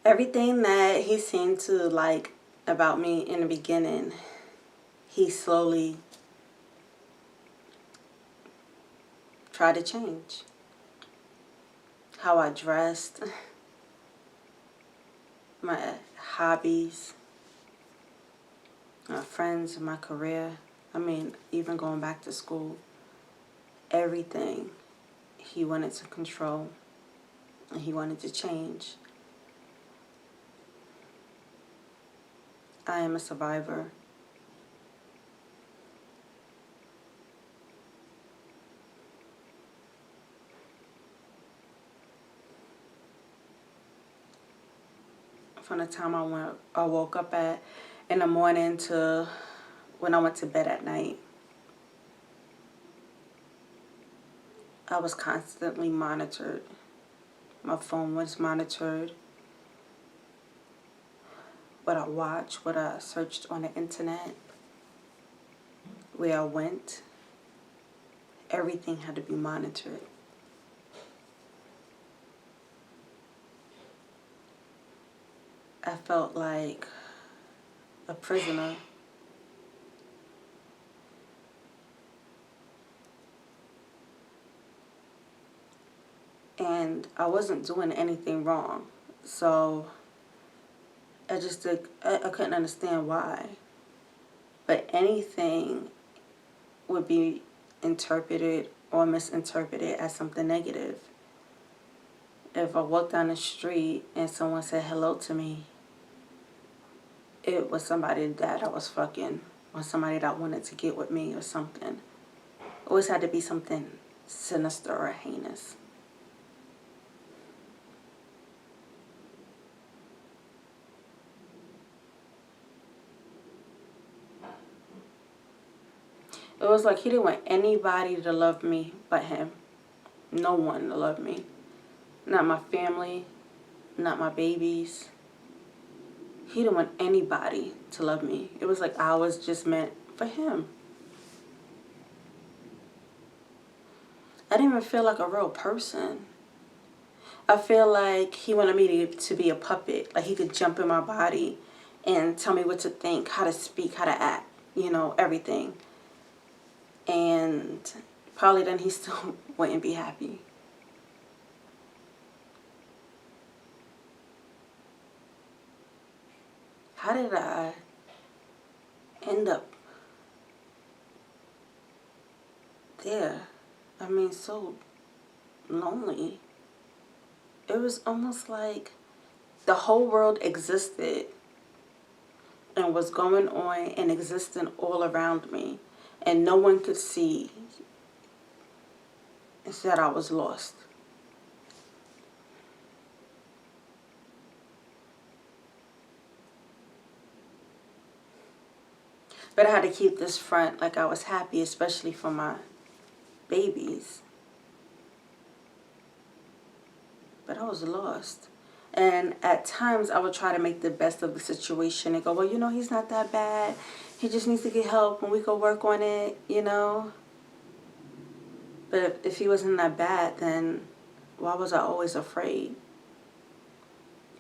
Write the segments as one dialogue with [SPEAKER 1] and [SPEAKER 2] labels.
[SPEAKER 1] Everything that he seemed to like about me in the beginning, he slowly tried to change. How I dressed, my hobbies, my friends, my career. I mean, even going back to school, everything he wanted to control and he wanted to change. I am a survivor. From the time I woke up in the morning to when I went to bed at night, I was constantly monitored. My phone was monitored. What I watched, what I searched on the internet, where I went, everything had to be monitored. I felt like a prisoner. And I wasn't doing anything wrong. So I couldn't understand why. But anything would be interpreted or misinterpreted as something negative. If I walked down the street and someone said hello to me, it was somebody that I was fucking or somebody that wanted to get with me or something. It always had to be something sinister or heinous. It was like he didn't want anybody to love me but him. No one to love me. Not my family, not my babies. He didn't want anybody to love me. It was like I was just meant for him. I didn't even feel like a real person. I feel like he wanted me to be a puppet. Like he could jump in my body and tell me what to think, how to speak, how to act, everything. And probably then he still wouldn't be happy. How did I end up there? I mean, so lonely. It was almost like the whole world existed and was going on and existing all around me. And no one could see that I was lost. But I had to keep this front like I was happy, especially for my babies. But I was lost. And at times I would try to make the best of the situation and go, well, he's not that bad. He just needs to get help and we could work on it, But if he wasn't that bad, then why was I always afraid?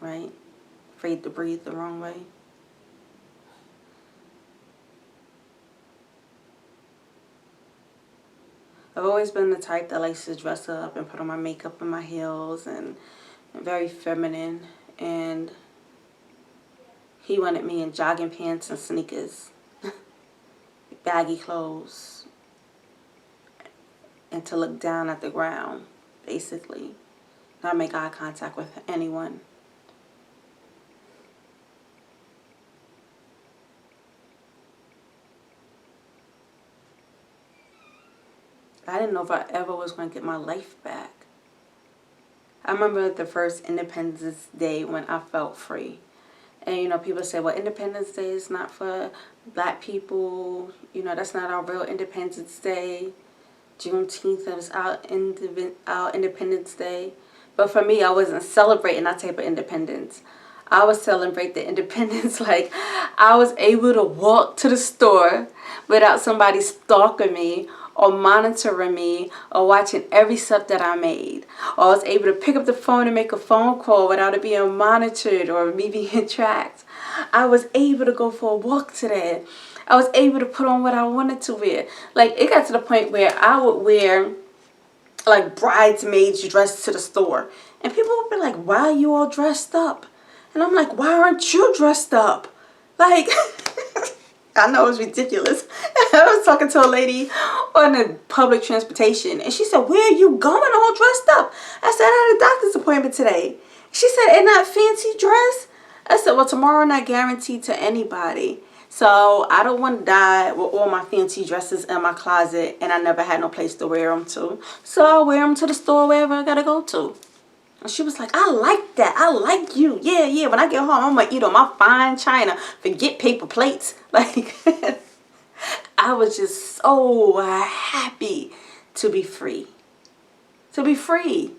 [SPEAKER 1] Right? Afraid to breathe the wrong way. I've always been the type that likes to dress up and put on my makeup and my heels and very feminine. And he wanted me in jogging pants and sneakers, baggy clothes, and to look down at the ground, basically. Not make eye contact with anyone. I didn't know if I ever was going to get my life back. I remember the first Independence Day when I felt free. And, people say, well, Independence Day is not for black people. That's not our real Independence Day. Juneteenth is our Independence Day. But for me, I wasn't celebrating that type of independence. I was celebrating the independence I was able to walk to the store without somebody stalking me or monitoring me or watching every step that I made. Or I was able to pick up the phone and make a phone call without it being monitored or me being tracked. I was able to go for a walk today. I was able to put on what I wanted to wear. Like, it got to the point where I would wear like bridesmaids dressed to the store. And people would be like, why are you all dressed up? And I'm like, why aren't you dressed up? Like, I know it's ridiculous. I was talking to a lady on the public transportation, and she said, where are you going all dressed up? I said, I had a doctor's appointment today. She said, in that fancy dress? I said, well, tomorrow not guaranteed to anybody. So I don't want to die with all my fancy dresses in my closet, and I never had no place to wear them to. So I'll wear them to the store wherever I got to go to. And she was like, I like that. I like you. Yeah, yeah. When I get home, I'm going to eat on my fine china. Forget paper plates. Like, I was just so happy to be free. To be free.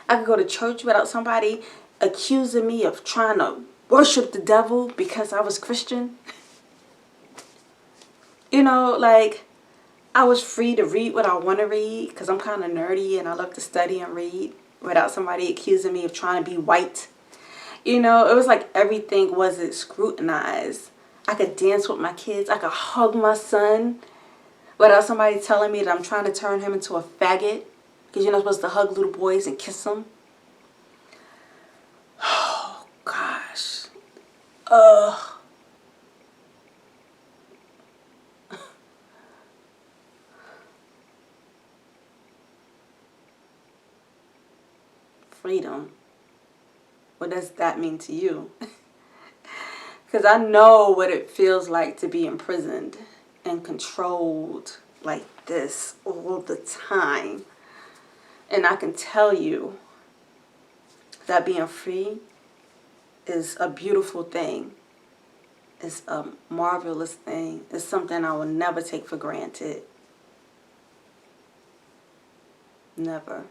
[SPEAKER 1] I could go to church without somebody accusing me of trying to worship the devil because I was Christian. You know, like, I was free to read what I want to read because I'm kind of nerdy and I love to study and read without somebody accusing me of trying to be white. You know, it was like everything wasn't scrutinized. I could dance with my kids. I could hug my son without somebody telling me that I'm trying to turn him into a faggot because you're not supposed to hug little boys and kiss them. Oh, gosh. Ugh. Freedom. What does that mean to you? Because I know what it feels like to be imprisoned and controlled like this all the time. And I can tell you that being free is a beautiful thing. It's a marvelous thing. It's something I will never take for granted. Never.